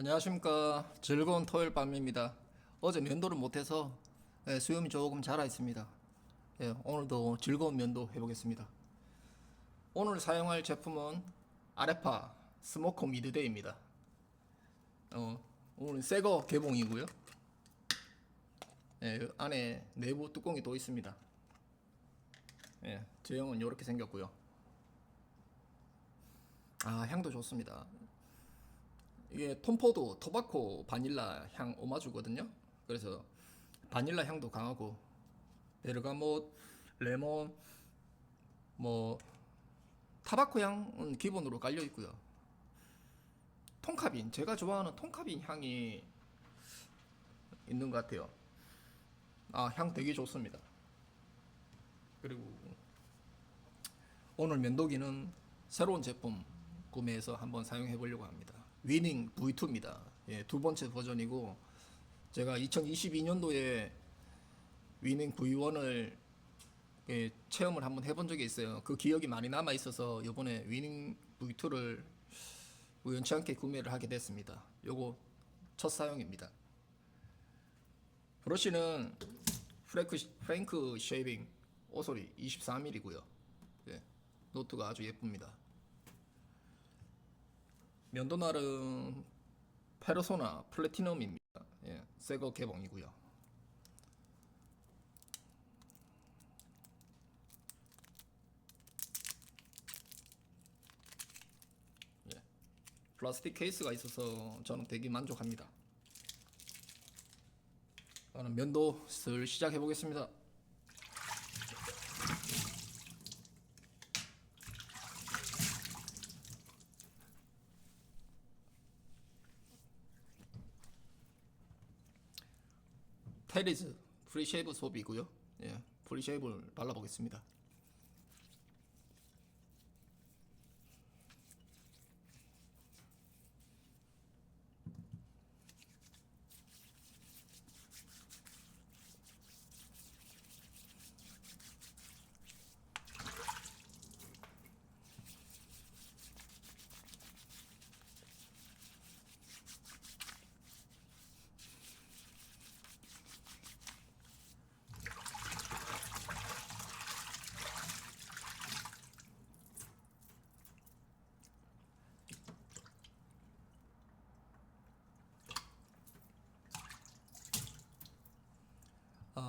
안녕하십니까. 즐거운 토요일 밤입니다. 어제 면도를 못해서 수염이 조금 자라 있습니다. 오늘도 즐거운 면도 해보겠습니다. 오늘 사용할 제품은 아레파 스모커 미드데이입니다. 오늘 새거 개봉이고요. 안에 내부 뚜껑이 또 있습니다. 제형은 이렇게 생겼고요. 향도 좋습니다. 이게 톰포도 토바코 바닐라 향 오마주거든요. 그래서 바닐라 향도 강하고 베르가못, 레몬, 뭐 타바코 향은 기본으로 깔려 있고요. 통카빈, 제가 좋아하는 통카빈 향이 있는 것 같아요. 향 되게 좋습니다. 그리고 오늘 면도기는 새로운 제품 구매해서 한번 사용해 보려고 합니다. 위닝 V2입니다. 두 번째 버전이고 제가 2022년도에 위닝 V1을 체험을 한번 해본 적이 있어요. 그 기억이 많이 남아 있어서 이번에 위닝 V2를 우연치 않게 구매를 하게 됐습니다. 요거 첫 사용입니다. 브러쉬는 프랭크 쉐이빙 오소리 24mm고요. 노트가 아주 예쁩니다. 면도날은 페르소나 플래티넘입니다. 새거 개봉이고요. 플라스틱 케이스가 있어서 저는 되게 만족합니다. 저는 면도 슬 시작해 보겠습니다. 테리즈 프리쉐이브 소비고요. 프리쉐이브를 발라보겠습니다.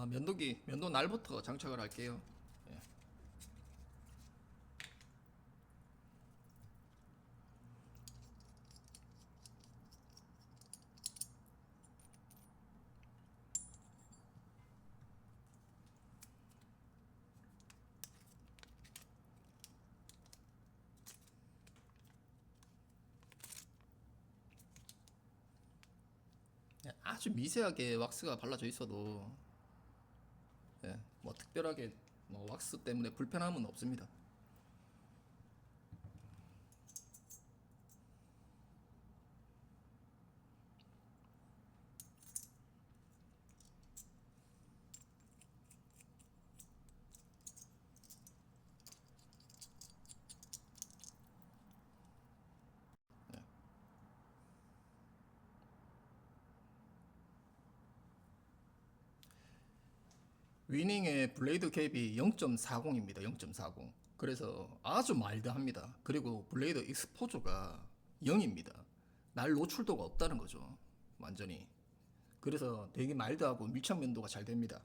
면도기 면도 날부터 장착을 할게요. 예. 아주 미세하게 왁스가 발라져 있어도 뭐 특별하게 뭐 왁스 때문에 불편함은 없습니다. 위닝의 블레이드 캡이 0.40입니다. 0.40. 그래서 아주 마일드합니다. 그리고 블레이드 익스포저가 0입니다. 날 노출도가 없다는 거죠. 완전히. 그래서 되게 마일드하고 밀착 면도가 잘 됩니다.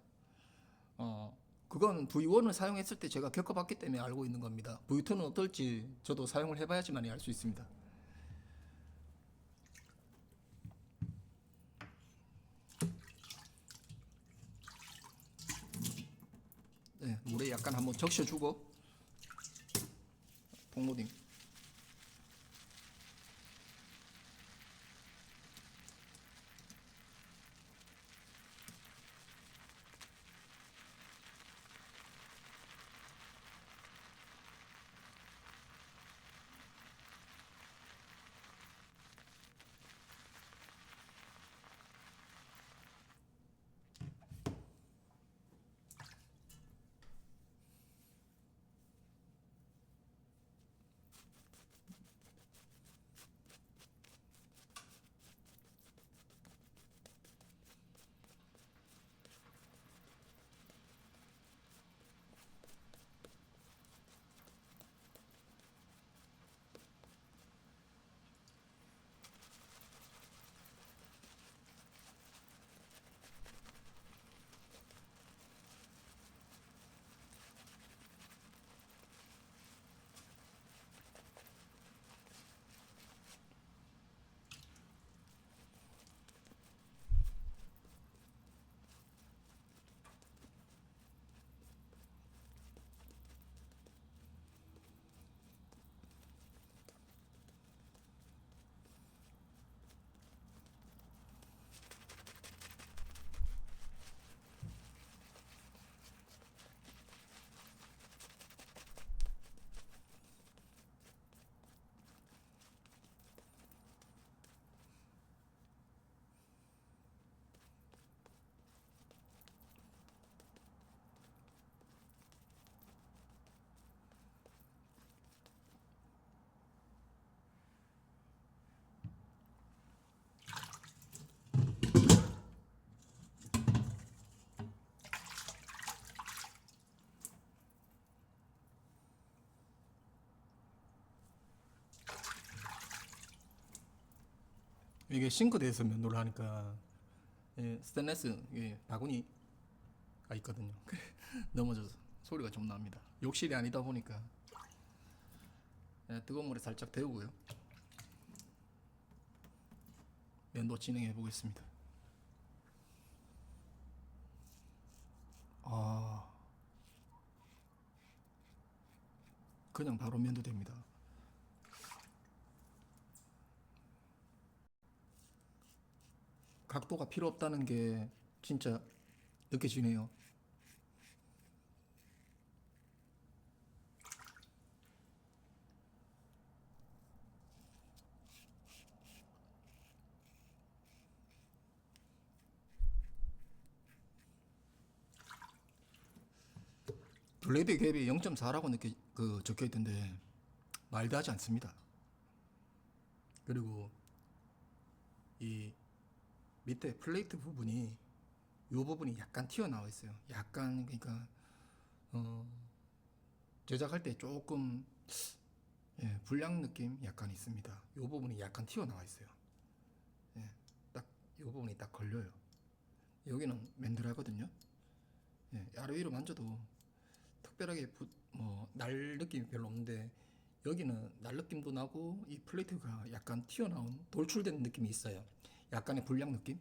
그건 V1을 사용했을 때 제가 겪어봤기 때문에 알고 있는 겁니다. V2는 어떨지 저도 사용을 해봐야지만이 알 수 있습니다. 물에 약간 한번 적셔주고 폼로딩. 이게 싱크대에서 면도를 하니까 예, 스테인레스 바구니가 있거든요. 넘어져서 소리가 좀 납니다. 욕실이 아니다 보니까 예, 뜨거운 물에 살짝 데우고요. 면도 진행해 보겠습니다. 아, 그냥 바로 면도 됩니다. 각도가 필요 없다는 게 진짜 느껴지네요. 블레이드 갭이 0.4라고 적혀 있던데 말도 하지 않습니다. 그리고 이 밑에 플레이트 부분이 이 부분이 약간 튀어나와 있어요. 약간 그러니까 어, 제작할 때 조금 예, 불량 느낌 약간 있습니다. 이 부분이 약간 튀어나와 있어요. 예, 딱 이 부분이 딱 걸려요. 여기는 맨들하거든요. 예, 아래 위로 만져도 특별하게 날 느낌이 별로 없는데 여기는 날 느낌도 나고 이 플레이트가 약간 튀어나온 돌출된 느낌이 있어요. 약간의 불량 느낌?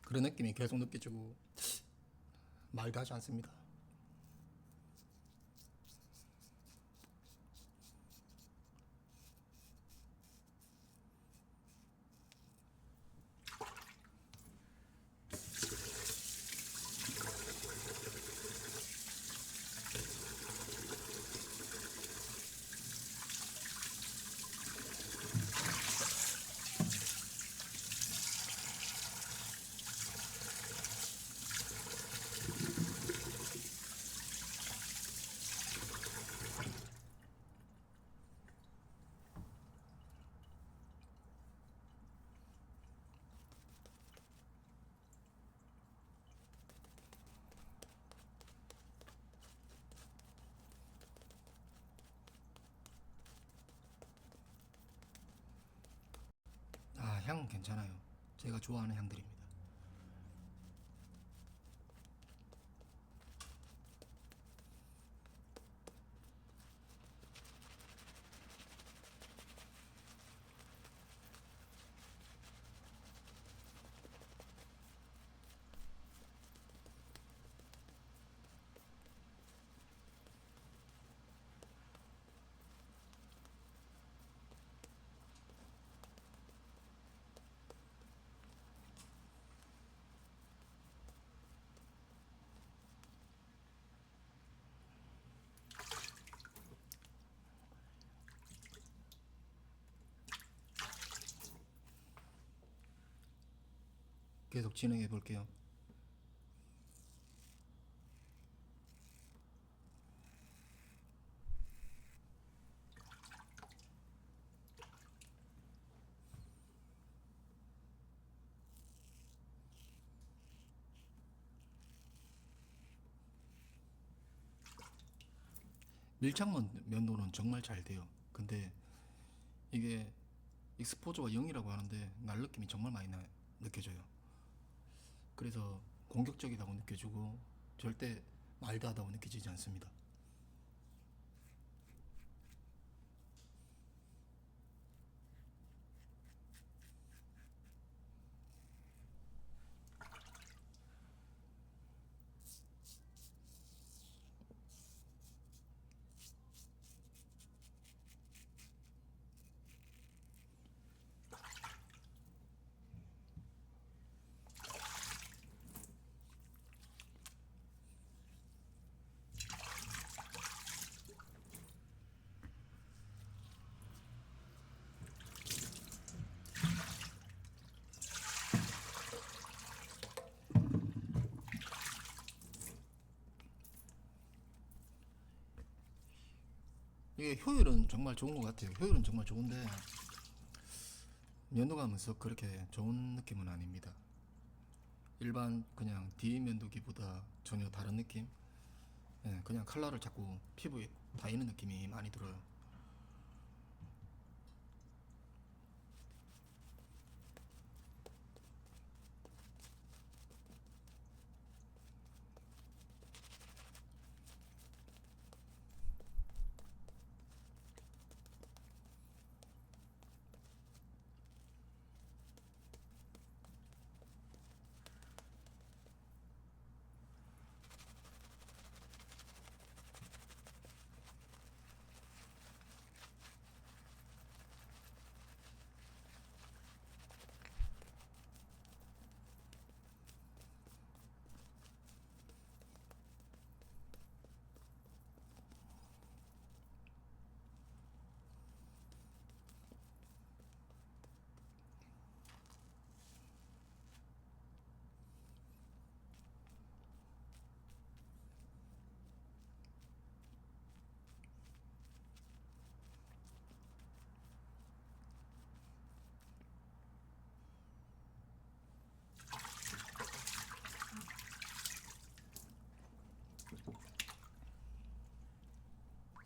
그런 느낌이 계속 느껴지고 말도 하지 않습니다. 아, 향 괜찮아요. 제가 좋아하는 향들입니다. 계속 진행해 볼게요. 밀착 면도는 정말 잘 돼요. 근데 이게 익스포저가 0이라고 하는데 날 느낌이 정말 많이 느껴져요. 그래서 공격적이다고 느껴지고 절대 마일드하다고 느껴지지 않습니다. 이게 효율은 정말 좋은 것 같아요. 효율은 정말 좋은데 면도감에서 그렇게 좋은 느낌은 아닙니다. 일반 그냥 D 면도기보다 전혀 다른 느낌. 예, 그냥 칼라를 자꾸 피부에 닿이는 느낌이 많이 들어요.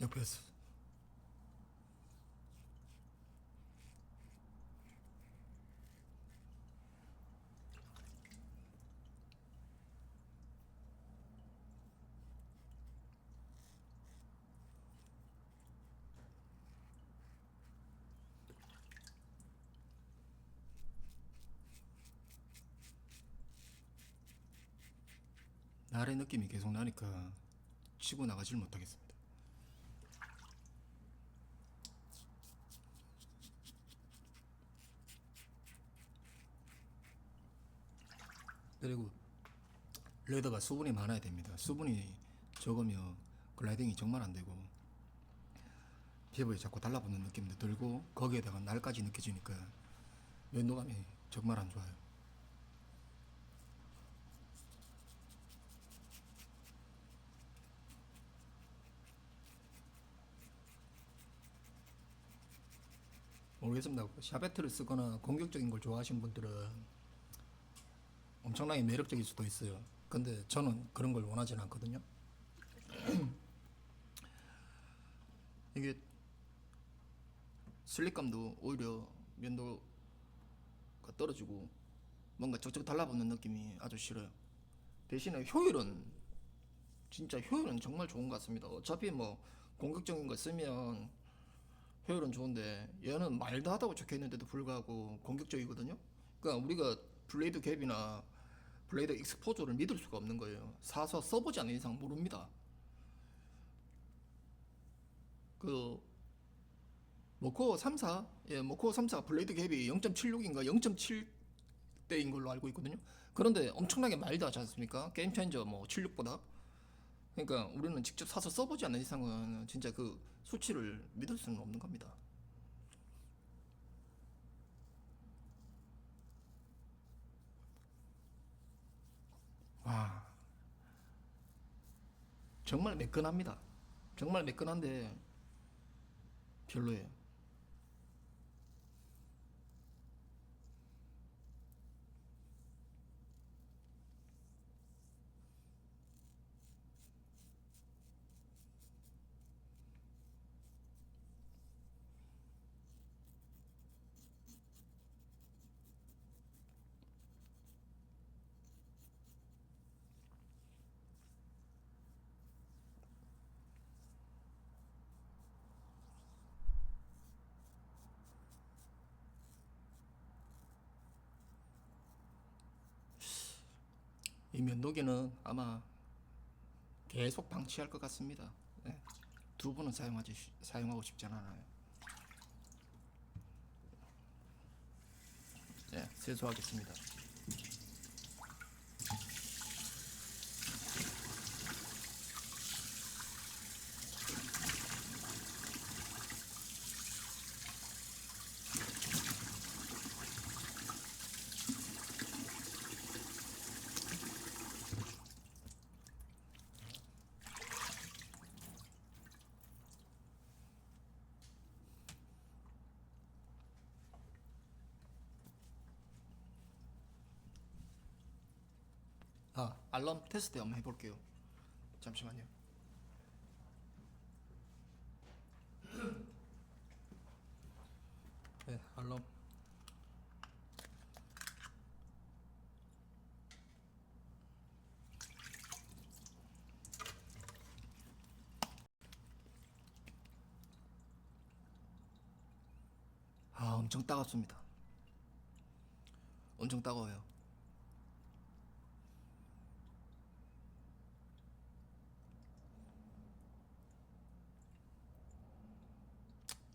옆에서 날의 느낌이 계속 나니까 치고 나가질 못하겠습니다. 그리고 레더가 수분이 많아야 됩니다. 수분이 적으면 글라이딩이 정말 안 되고 피부에 자꾸 달라붙는 느낌도 들고 거기에다가 날까지 느껴지니까 면도감이 정말 안 좋아요. 모르겠습니다. 샤베트를 쓰거나 공격적인 걸 좋아하시는 분들은 엄청나게 매력적일 수도 있어요. 근데 저는 그런 걸 원하지는 않거든요. 이게 슬립감도 오히려 면도가 떨어지고 뭔가 쩍쩍 달라붙는 느낌이 아주 싫어요. 대신에 효율은 진짜 효율은 정말 좋은 것 같습니다. 어차피 뭐 공격적인 거 쓰면 효율은 좋은데 얘는 마일드하다고 적혀 있는데도 불구하고 공격적이거든요. 그러니까 우리가 블레이드 갭이나 블레이드 익스포저를 믿을 수가 없는 거예요. 사서 써보지 않는 이상 모릅니다. 그 모코 34, 모코 34 블레이드 갭이 0.76인가 0.7대인 걸로 알고 있거든요. 그런데 엄청나게 마일드하지 않습니까? 게임 체인저 뭐 76보다. 그러니까 우리는 직접 사서 써보지 않는 이상은 진짜 그 수치를 믿을 수는 없는 겁니다. 와, 정말 매끈합니다. 정말 매끈한데 별로예요. 이 면도기는 아마 계속 방치할 것 같습니다. 네. 두 번은 사용하고 싶지 않아요. 네, 세수하겠습니다. 알람 테스트 한번 해볼게요. 잠시만요. 네, 알람. 엄청 따갑습니다. 엄청 따가워요.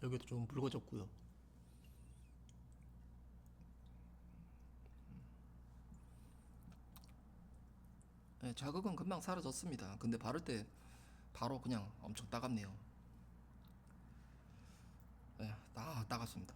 여기도 좀 붉어졌고요. 네, 자극은 금방 사라졌습니다. 근데 바를 때 바로 그냥 엄청 따갑네요. 네, 따갑습니다.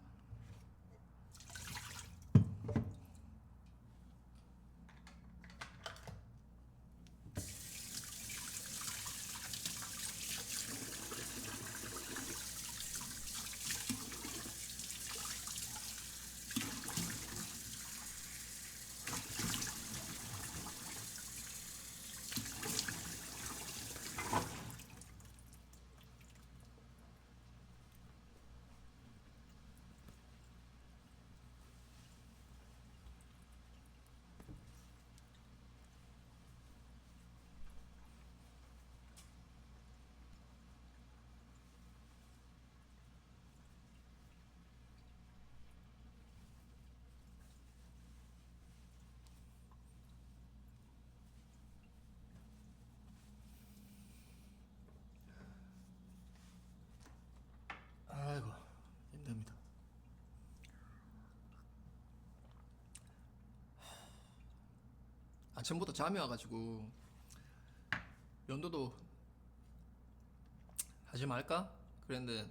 아이고, 힘듭니다. 아침부터 잠이 와가지고 면도도 하지 말까? 그랬는데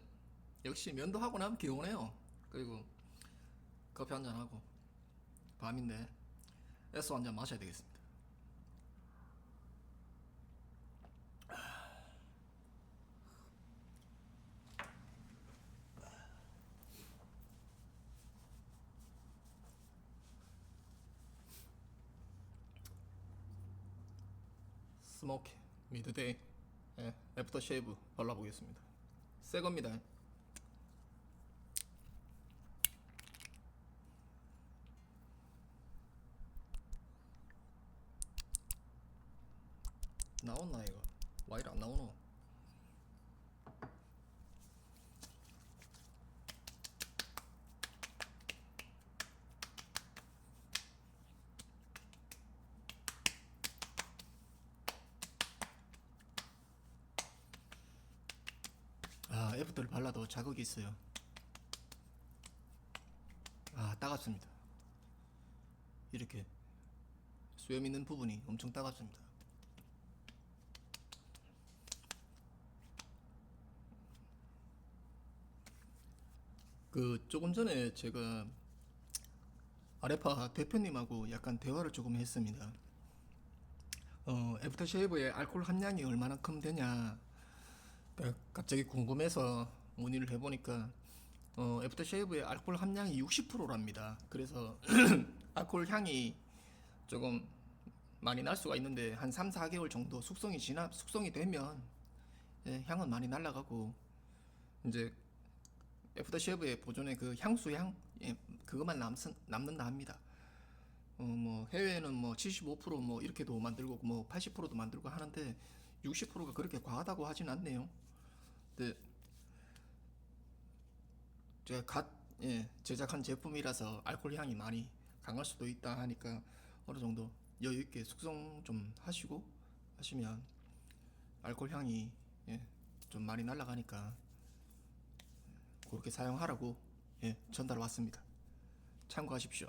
역시 면도 하고 나면 개운해요. 그리고 커피 한잔 하고 밤인데 에스 한잔 마셔야 되겠습니다. 스모키 미드데이 애프터 쉐이브 발라보겠습니다. 새 겁니다. 나왔나 이거? 와 이래 안 나오노? 애프터를 발라도 자극이 있어요. 따갑습니다. 이렇게 수염 있는 부분이 엄청 따갑습니다. 조금 전에 제가 아레파 대표님하고 약간 대화를 조금 했습니다. 애프터 쉐이브의 알코올 함량이 얼마나큼 되냐 갑자기 궁금해서 문의를 해보니까 애프터 쉐이브의 알코올 함량이 60%랍니다. 그래서 알코올 향이 조금 많이 날 수가 있는데 한 3, 4개월 정도 숙성이 되면 향은 많이 날아가고 이제 애프터 쉐이브의 보존의 그 향수 향 그것만 남는다 합니다. 뭐 해외에는 뭐 75%뭐 이렇게도 만들고 뭐 80%도 만들고 하는데 60%가 그렇게 과하다고 하진 않네요. 근데 제가 제작한 제품이라서 알코올 향이 많이 강할 수도 있다 하니까 어느 정도 여유 있게 숙성 좀 하시면 알코올 향이 좀 많이 날아가니까 그렇게 사용하라고 전달 왔습니다. 참고하십시오.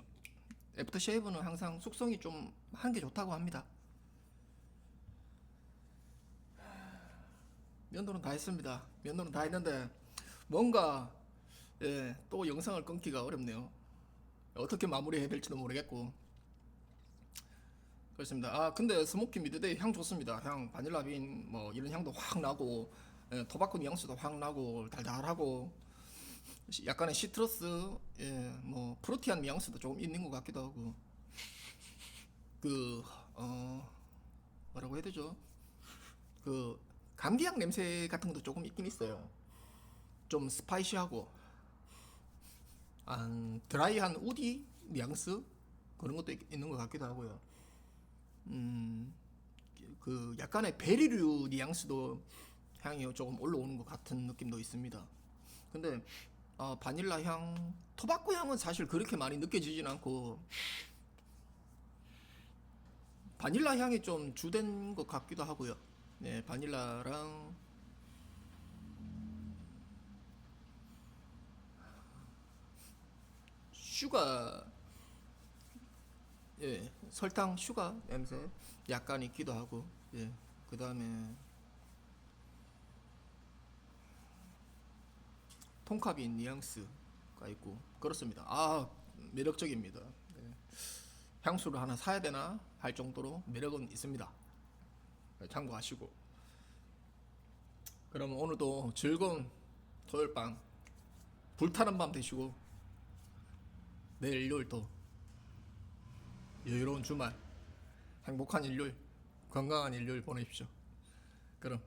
애프터 쉐이브는 항상 숙성이 좀 한 게 좋다고 합니다. 면도는 다 했습니다. 면도는 다 했는데 뭔가 또 영상을 끊기가 어렵네요. 어떻게 마무리해야 될지도 모르겠고 그렇습니다. 근데 스모키 미드데이 향 좋습니다. 향 바닐라빈 뭐 이런 향도 확 나고 토바코 뉘앙스도 확 나고 달달하고 약간의 시트러스 뭐 프루티한 뉘앙스도 조금 있는 것 같기도 하고 그 뭐라고 해야 되죠? 그 감기약 냄새 같은 것도 조금 있긴 있어요. 좀 스파이시하고 드라이한 우디 뉘앙스 그런 것도 있는 것 같기도 하고요. 그 약간의 베리류 뉘앙스도 향이 조금 올라오는 것 같은 느낌도 있습니다. 근데 바닐라 향, 토바코 향은 사실 그렇게 많이 느껴지진 않고 바닐라 향이 좀 주된 것 같기도 하고요. 네, 바닐라랑 슈가, 예, 설탕 슈가 냄새 약간 있기도 하고, 예, 그 다음에 통카빈 뉘앙스가 있고 그렇습니다. 매력적입니다. 네. 향수를 하나 사야 되나 할 정도로 매력은 있습니다. 네, 참고하시고. 그럼 오늘도 즐거운 토요일 밤, 불타는 밤 되시고 내일 일요일 또 여유로운 주말, 행복한 일요일, 건강한 일요일 보내십시오. 그럼